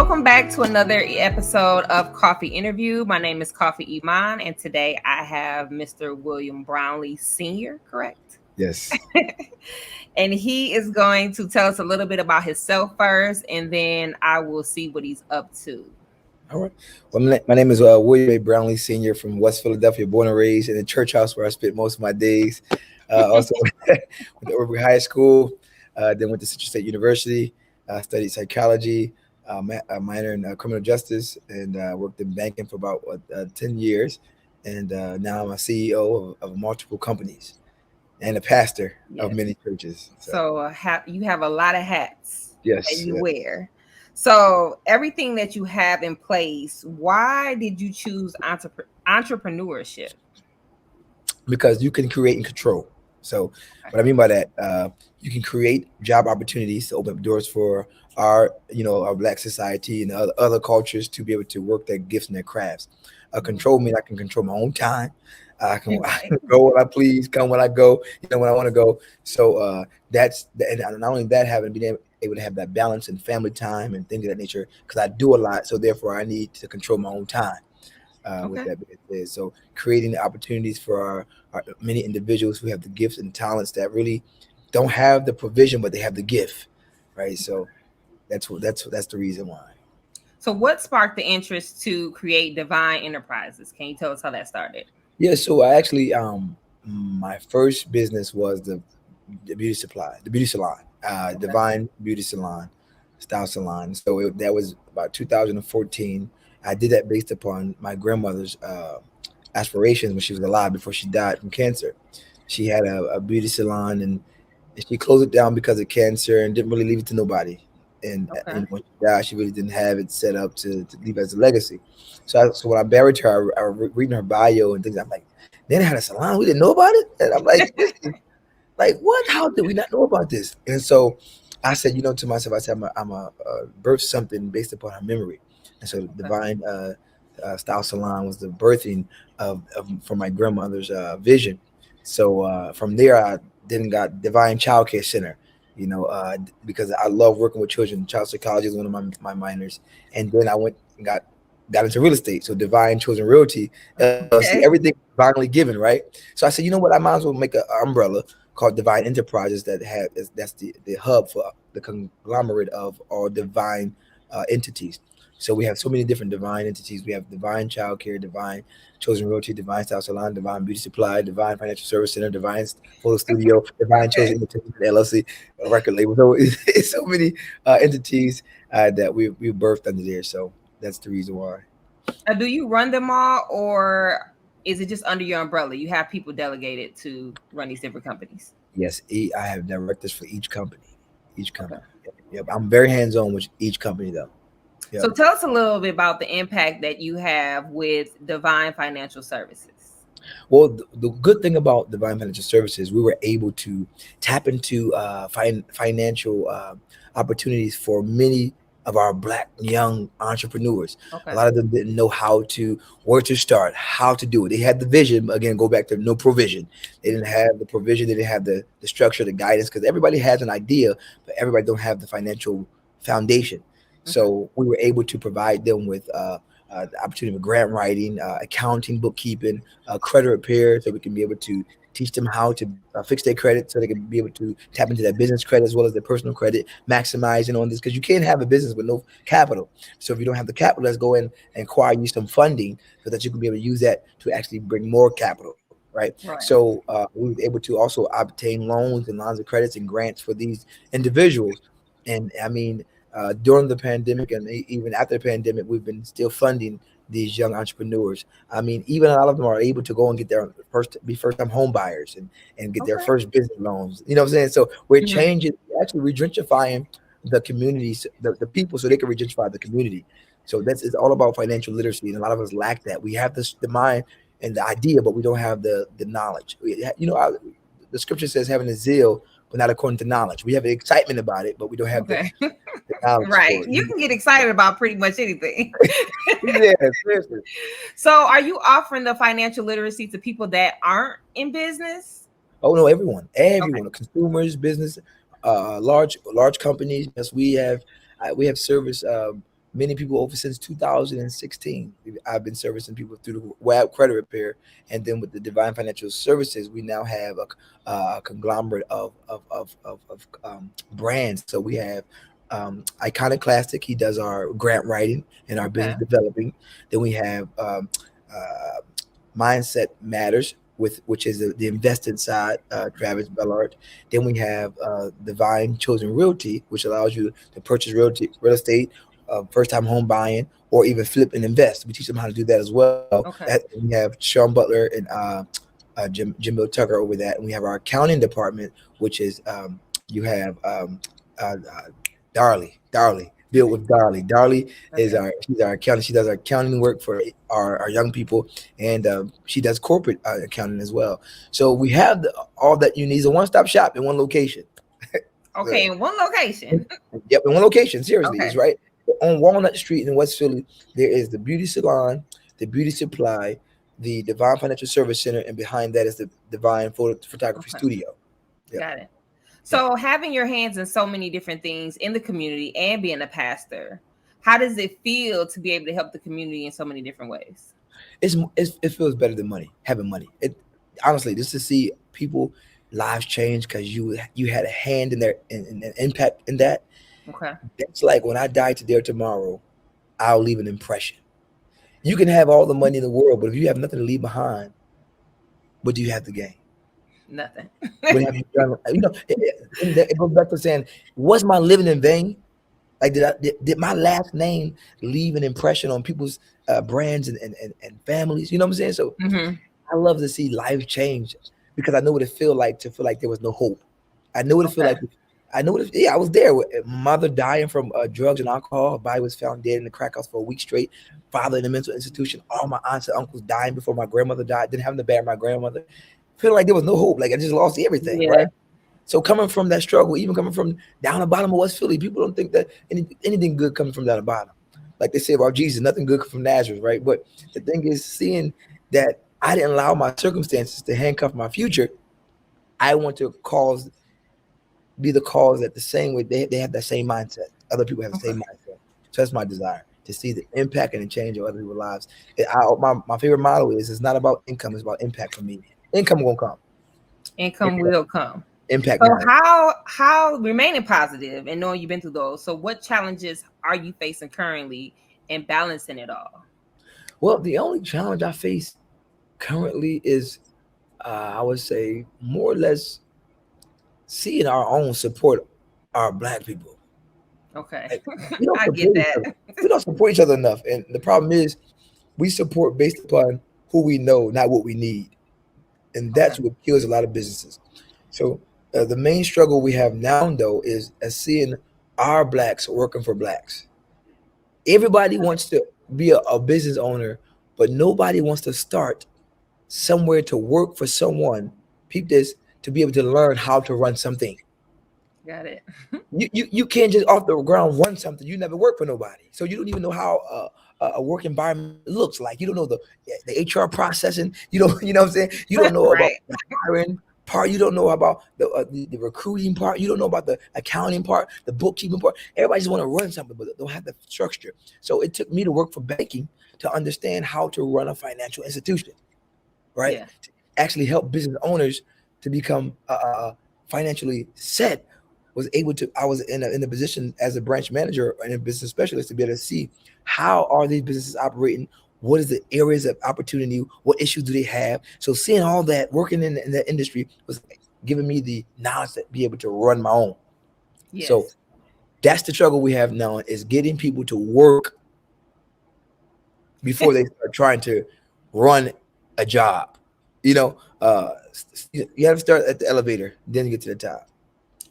Welcome back to another episode of Coffea Interviewed. My name is Coffea Iman, and today I have Mr. William Brownlee Sr., correct? Yes. And he is going to tell us a little bit about himself first, and then I will see what he's up to. All right. Well, my name is William A. Brownlee Sr. from West Philadelphia, born and raised in the church house where I spent most of my days. Also went to Overbury High School, then went to Citrus State University, studied psychology, a minor in criminal justice, and worked in banking for about 10 years. And now I'm a CEO of multiple companies and a pastor of many churches. So you have a lot of hats that you wear. So everything that you have in place, why did you choose entrepreneurship? Because you can create and control. So what I mean by that, you can create job opportunities to open up doors for our Black society and other cultures to be able to work their gifts and their crafts. Control means I can control my own time. I can go when I please, come when I go, when I want to go. So that's and not only that, being able to have that balance and family time and things of that nature, because I do a lot. So therefore, I need to control my own time. With that being said, so creating the opportunities for our many individuals who have the gifts and talents that really don't have the provision, but they have the gift, right? So that's the reason why. So what sparked the interest to create Divine Enterprises? Can you tell us how that started? Yeah, so I actually my first business was the beauty salon, Divine Beauty Salon, Style Salon. So that was about 2014. I did that based upon my grandmother's aspirations when she was alive before she died from cancer. She had a beauty salon and she closed it down because of cancer and didn't really leave it to nobody. And when she died, she really didn't have it set up to leave as a legacy. So when I buried her, I was reading her bio and things. I'm like, then had a salon, we didn't know about it. And I'm like, what? How did we not know about this? And so I said, to myself, I said, I'm a birth something based upon her memory. And so Divine Style Salon was the birthing of from my grandmother's vision. So from there, I then got Divine Child Care Center, because I love working with children. Child psychology is one of my minors. And then I went and got into real estate. So Divine Children Realty, see everything divinely given, right? So I said, you know what? I might as well make an umbrella called Divine Enterprises that's the hub for the conglomerate of all divine entities. So we have so many different divine entities. We have Divine Childcare, Divine Chosen Realty, Divine Style Salon, Divine Beauty Supply, Divine Financial Service Center, Divine Photo Studio, Divine Chosen Entertainment LLC, record label. So it's so many entities that we birthed under there. So that's the reason why. Do you run them all, or is it just under your umbrella? You have people delegated to run these different companies? Yes, I have directors for each company. Yep, I'm very hands-on with each company, though. Yep. So tell us a little bit about the impact that you have with Divine Financial Services. Well, the good thing about Divine Financial Services, we were able to tap into financial opportunities for many of our Black young entrepreneurs. A lot of them didn't know where to start, how to do it. They had the vision, again, go back to no provision. They didn't have the provision, they didn't have the structure, the guidance, because everybody has an idea, but everybody don't have the financial foundation. So we were able to provide them with the opportunity of grant writing, accounting, bookkeeping, credit repair, so we can be able to teach them how to fix their credit so they can be able to tap into their business credit as well as their personal credit, maximizing on this, because you can't have a business with no capital. So if you don't have the capital, let's go in and acquire you some funding so that you can be able to use that to actually bring more capital. Right. So we were able to also obtain loans and lines of credits and grants for these individuals. And I mean, during the pandemic and even after the pandemic, we've been still funding these young entrepreneurs. I mean, even a lot of them are able to go and get their first-time home buyers and get their first business loans. You know what I'm saying? So we're changing, actually, we're gentrifying the communities, the people, so they can regentrify the community. So it's all about financial literacy, and a lot of us lack that. We have the mind and the idea, but we don't have the knowledge. The scripture says having a zeal, but not according to knowledge. We have an excitement about it, but we don't have the knowledge. Right. You can get excited about pretty much anything. Yeah, seriously. So are you offering the financial literacy to people that aren't in business? Oh, no, everyone, consumers, business, large companies. Yes, we have service many people over since 2016. I've been servicing people through the web credit repair, and then with the Divine Financial Services, we now have a conglomerate of brands. So we have Iconoclastic. He does our grant writing and our business developing. Then we have uh, Mindset Matters, which is the investing side, Travis Bellard. Then we have Divine Chosen Realty, which allows you to purchase real estate, first time home buying, or even flip and invest. We teach them how to do that as well. We have Sean Butler and Jimbo Tucker over that, and we have our accounting department, which is you have Darley. Built with Darley. Darley is she's our accountant. She does our accounting work for our young people, and she does corporate accounting as well. So we have all that you need. It's a one-stop shop in one location. In one location. Yep, in one location. Seriously, it's right on Walnut Street in West Philly. There is the beauty salon, the beauty supply, the Divine Financial Service Center, and behind that is the Divine Photography Studio. Yep. Got it. So having your hands in so many different things in the community and being a pastor, how does it feel to be able to help the community in so many different ways? It feels better than money, having money. Honestly, just to see people lives change because you had a hand in their in impact in that. Okay. It's like when I die today or tomorrow, I'll leave an impression. You can have all the money in the world, but if you have nothing to leave behind, what do you have to gain? Nothing. What have you done? It goes back to saying, was my living in vain? Like, did my last name leave an impression on people's brands and families? You know what I'm saying? So I love to see life change because I know what it feel like to feel like there was no hope. I know what it feel like. I know what I was there with mother dying from drugs and alcohol. Her body was found dead in the crack house for a week straight. Father in a mental institution. All my aunts and uncles dying before my grandmother died. Didn't have to bury my grandmother. Feeling like there was no hope. Like I just lost everything. Right. So coming from that struggle, even coming from down the bottom of West Philly, people don't think that anything good coming from down the bottom. Like they say about Jesus, nothing good from Nazareth, right? But the thing is, seeing that I didn't allow my circumstances to handcuff my future, I want to be the cause that the same way they have that same mindset. Other people have the same mindset. So that's my desire, to see the impact and the change of other people's lives. My favorite motto is, it's not about income, it's about impact for me. Income will come. Income will come. Impact. So how remaining positive and knowing you've been through those, so what challenges are you facing currently and balancing it all? Well, the only challenge I face currently is I would say more or less seeing our own support our Black people. Okay. Like, I get that. We don't support each other enough. And the problem is we support based upon who we know, not what we need. And that's what kills a lot of businesses. So the main struggle we have now, though, is seeing our Blacks working for Blacks. Everybody wants to be a business owner, but nobody wants to start somewhere to work for someone. Peep this, to be able to learn how to run something. Got it. You can't just off the ground run something. You never work for nobody, so you don't even know how a work environment looks like. You don't know the HR processing. You know what I'm saying. You don't know about the hiring part. You don't know about the recruiting part. You don't know about the accounting part, the bookkeeping part. Everybody just want to run something, but don't have the structure. So it took me to work for banking to understand how to run a financial institution, right? To actually help business owners to become financially set. I was in a position as a branch manager and a business specialist to be able to see how are these businesses operating, what is the areas of opportunity, what issues do they have. So seeing all that, working in that industry was giving me the knowledge to be able to run my own. Yes. So that's the struggle we have now, is getting people to work before they start trying to run a job. You have to start at the elevator, then you get to the top.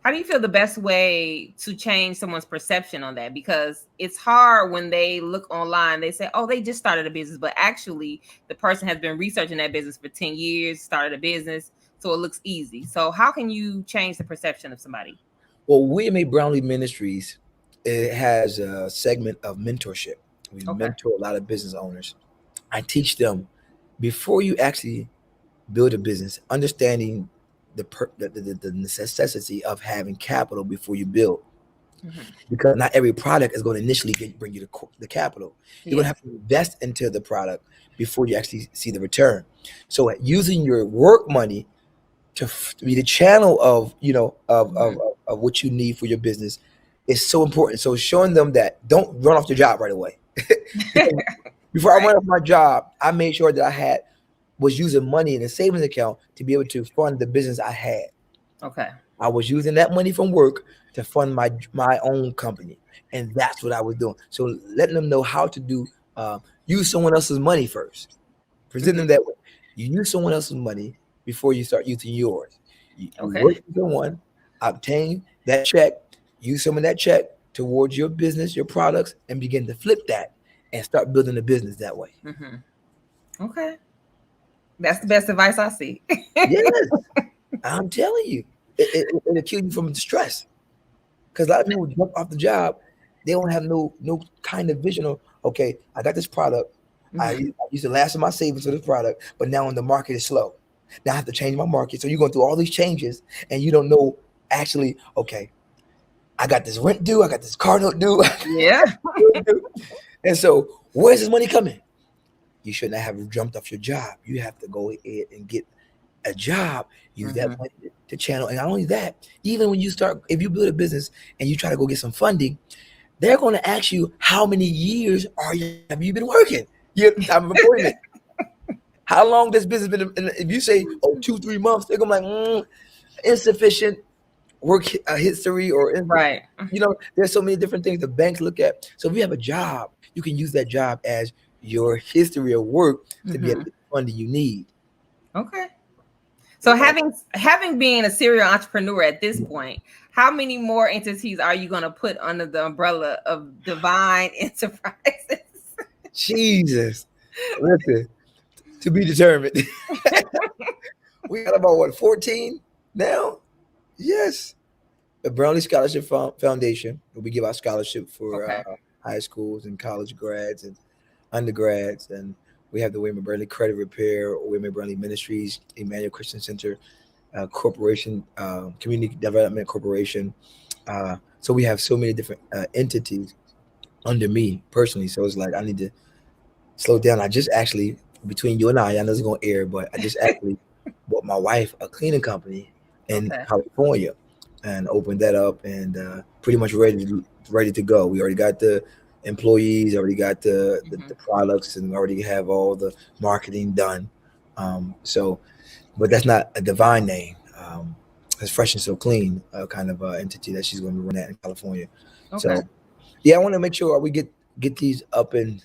How do you feel the best way to change someone's perception on that? Because it's hard when they look online, they say, oh, they just started a business, but actually the person has been researching that business for 10 years, started a business, so it looks easy. So how can you change the perception of somebody? Well, William A. Brownlee Ministries, it has a segment of mentorship. We mentor a lot of business owners. I teach them, before you actually build a business, understanding the necessity of having capital before you build. because not every product is going to initially bring you the capital. You're going to have to invest into the product before you actually see the return. So using your work money to be the channel of, of what you need for your business is so important. So showing them that don't run off the job right away. Before I went off my job, I made sure that was using money in a savings account to be able to fund the business I had. Okay. I was using that money from work to fund my own company, and that's what I was doing. So letting them know how to do use someone else's money first. Present them that way. You use someone else's money before you start using yours. You work with someone, obtain that check, use some of that check towards your business, your products, and begin to flip that and start building a business that way. Okay. That's the best advice I see. Yes, I'm telling you, it'll kill you from stress. Because a lot of people jump off the job, they don't have no kind of vision of, okay, I got this product. I used the last of my savings for this product, but now when the market is slow, now I have to change my market. So you're going through all these changes, and you don't know actually, okay, I got this rent due, I got this car note due. Yeah. And so where's this money coming? You should not have jumped off your job. You have to go ahead and get a job, use that money to channel. And not only that, even when you start, if you build a business and you try to go get some funding, they're going to ask you, how many years have you been working? Your time of employment. How long this business been? And if you say, 2-3 months, they're going to be like, insufficient work history, or right. There's so many different things the banks look at. So if you have a job, you can use that job as your history of work to be able to get the funding you need. Okay. So having been a serial entrepreneur at this point, how many more entities are you going to put under the umbrella of Divine Enterprises? Jesus. Listen, to be determined. We got about 14 now? Yes. The Brownlee Scholarship Foundation, where we give out scholarship for high schools and college grads and undergrads, and we have the William Brownlee Credit Repair, William Brownlee Ministries, Emmanuel Christian Center Corporation, Community Development Corporation. So we have so many different entities under me personally. So it's like I need to slow down. I just actually, between you and I know it's going to air, but I just actually bought my wife a cleaning company in California and opened that up, and pretty much ready to go. We already got the employees, already got the products, and already have all the marketing done. But that's not a Divine name. It's Fresh and So Clean kind of entity that she's going to run that in California. So I want to make sure we get these up and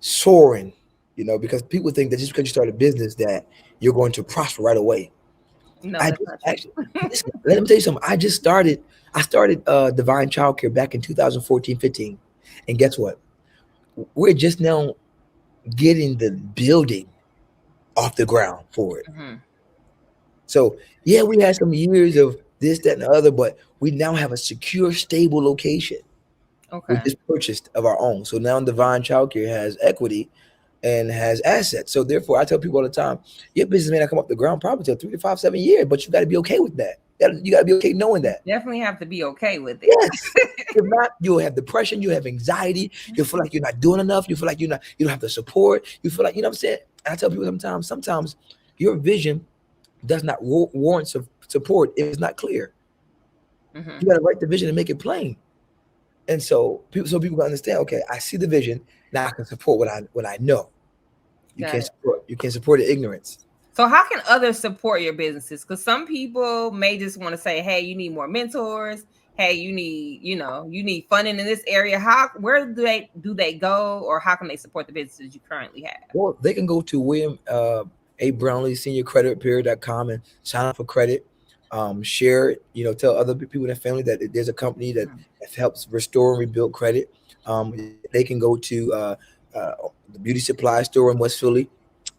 soaring, because people think that just because you start a business that you're going to prosper right away. No, let me tell you something. I started Divine Childcare back in 2014-15. And guess what? We're just now getting the building off the ground for it. So, we had some years of this, that, and the other, but we now have a secure, stable location. We just purchased of our own. So now Divine Childcare has equity and has assets. So therefore, I tell people all the time, your business may not come up the ground probably till 3 to 5, 7 years, but you got to be okay with that. You got to be okay knowing that. Definitely have to be okay with it. Yes. If not, you'll have depression, you'll have anxiety, you'll feel like you're not doing enough, you feel like you don't have the support, you feel like, what I'm saying? And I tell people sometimes your vision does not warrant support if it's not clear. You got to write the vision and make it plain. And so people can understand, okay, I see the vision, now I can support what I know. You can't support the ignorance. So how can others support your businesses? Because some people may just want to say, hey, you need more mentors. Hey, you need funding in this area. Where do they go, or how can they support the businesses you currently have? Well, they can go to William A. Brownlee Sr. creditrepair.com and sign up for credit. Share it, tell other people in their family that there's a company that helps restore and rebuild credit. They can go to the beauty supply store in West Philly.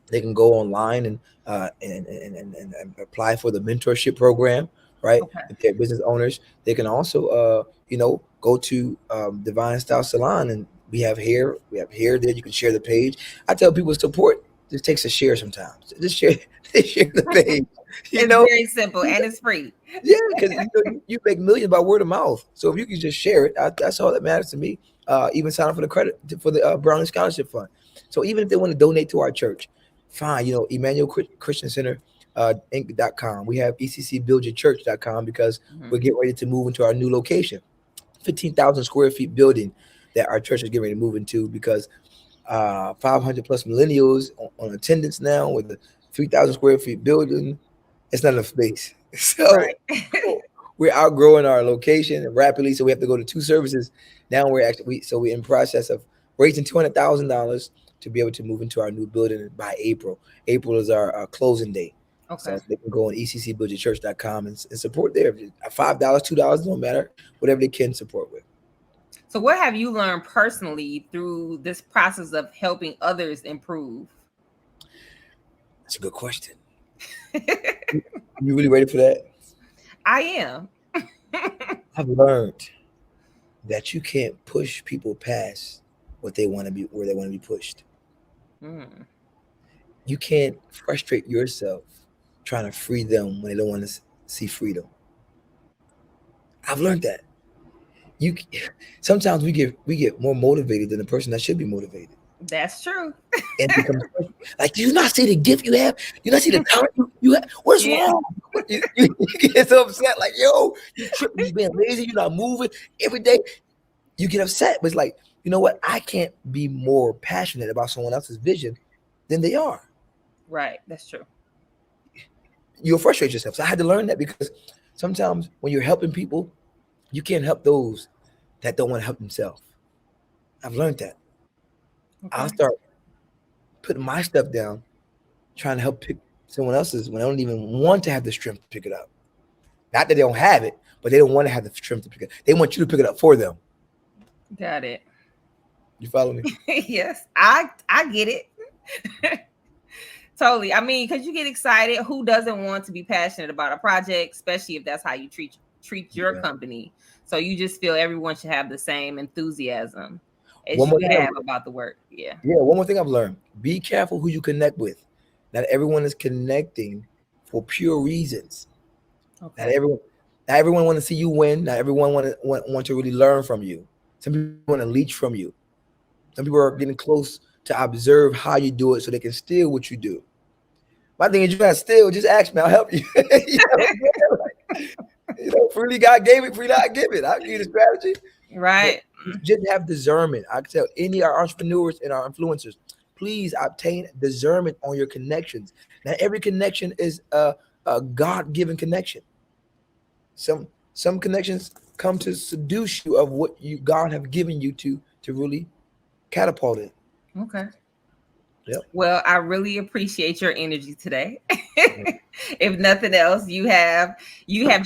They can go online and apply for the mentorship program, right? If they're business owners, they can also, go to Divine Style Salon, and we have hair there. You can share the page. I tell people support just takes a share sometimes. Just share, share the page. You It's know, very simple and it's free. yeah, because you make millions by word of mouth. So if you can just share it, that's all that matters to me. Even sign up for the credit for the Brownlee Scholarship Fund. So even if they want to donate to our church, fine. You know, Emmanuel Christian Center Inc.com. We have ECCBuildYourChurch.com because we're getting ready to move into our new location, 15,000 square feet building that our church is getting ready to move into because 500 plus millennials on attendance now with a 3,000 square feet building. It's not enough space. So Right. we're outgrowing our location rapidly. So we have to go to 2 services. Now we're in process of raising $200,000 to be able to move into our new building by April. April is our closing date. Okay. So they can go on ECCBuildYourChurch.com and support there. $5, $2, don't matter, whatever they can support with. So what have you learned personally through this process of helping others improve? That's a good question. You really ready for that? I am. I've learned that you can't push people past what they want to be, where they want to be pushed. You can't frustrate yourself trying to free them when they don't want to see freedom. I've learned that. Sometimes we get more motivated than the person that should be motivated. That's true. And becomes like, do you not see the gift you have? Do you not see the talent you have? What's wrong? You get so upset, like, yo, you tripping, you being lazy, you're not moving every day. You get upset, but it's like, you know what? I can't be more passionate about someone else's vision than they are. Right, that's true. You'll frustrate yourself. So I had to learn that because sometimes when you're helping people, you can't help those that don't want to help themselves. I've learned that. Okay. I'll start putting my stuff down, trying to help pick someone else's when I don't even want to have the strength to pick it up. Not that they don't have it, but they don't want to have the strength to pick it up. They want you to pick it up for them. Got it. You follow me? Yes, I get it. Totally. I mean, because you get excited. Who doesn't want to be passionate about a project, especially if that's how you treat your company? So you just feel everyone should have the same enthusiasm as you have about the work. Yeah. One more thing I've learned: be careful who you connect with. Not everyone is connecting for pure reasons. Okay. Not everyone want to see you win. Not everyone want to really learn from you. Some people want to leech from you. Some people are getting close to observe how you do it so they can steal what you do. My thing is, you gotta steal. Just ask me, I'll help you. Freely God gave it, freely I give it. I'll give you the strategy. Right. But just have discernment. I tell any of our entrepreneurs and our influencers, please obtain discernment on your connections. Now, every connection is a God-given connection. Some connections come to seduce you of what God have given you to really catapult it. Okay. Yep. Well, I really appreciate your energy today. If nothing else, you have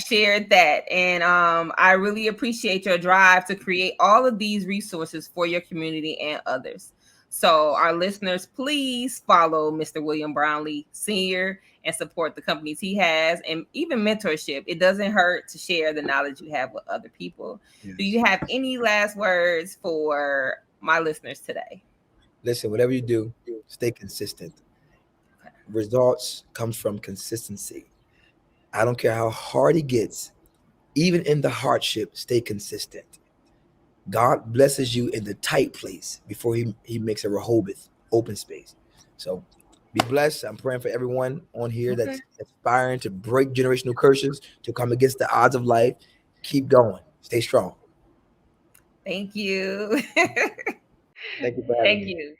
shared that, and I really appreciate your drive to create all of these resources for your community and others. So our listeners, please follow Mr. William Brownlee Sr. and support the companies he has, and even mentorship. It doesn't hurt to share the knowledge you have with other people. Yes. Do you have any last words for my listeners today? Listen, whatever you do, stay consistent. Okay. Results comes from consistency. I don't care how hard it gets. Even in the hardship, stay consistent. God blesses you in the tight place before he makes a Rehoboth open space. So be blessed. I'm praying for everyone on here that's aspiring to break generational curses, to come against the odds of life. Keep going. Stay strong. Thank you. Thank you for having me. You.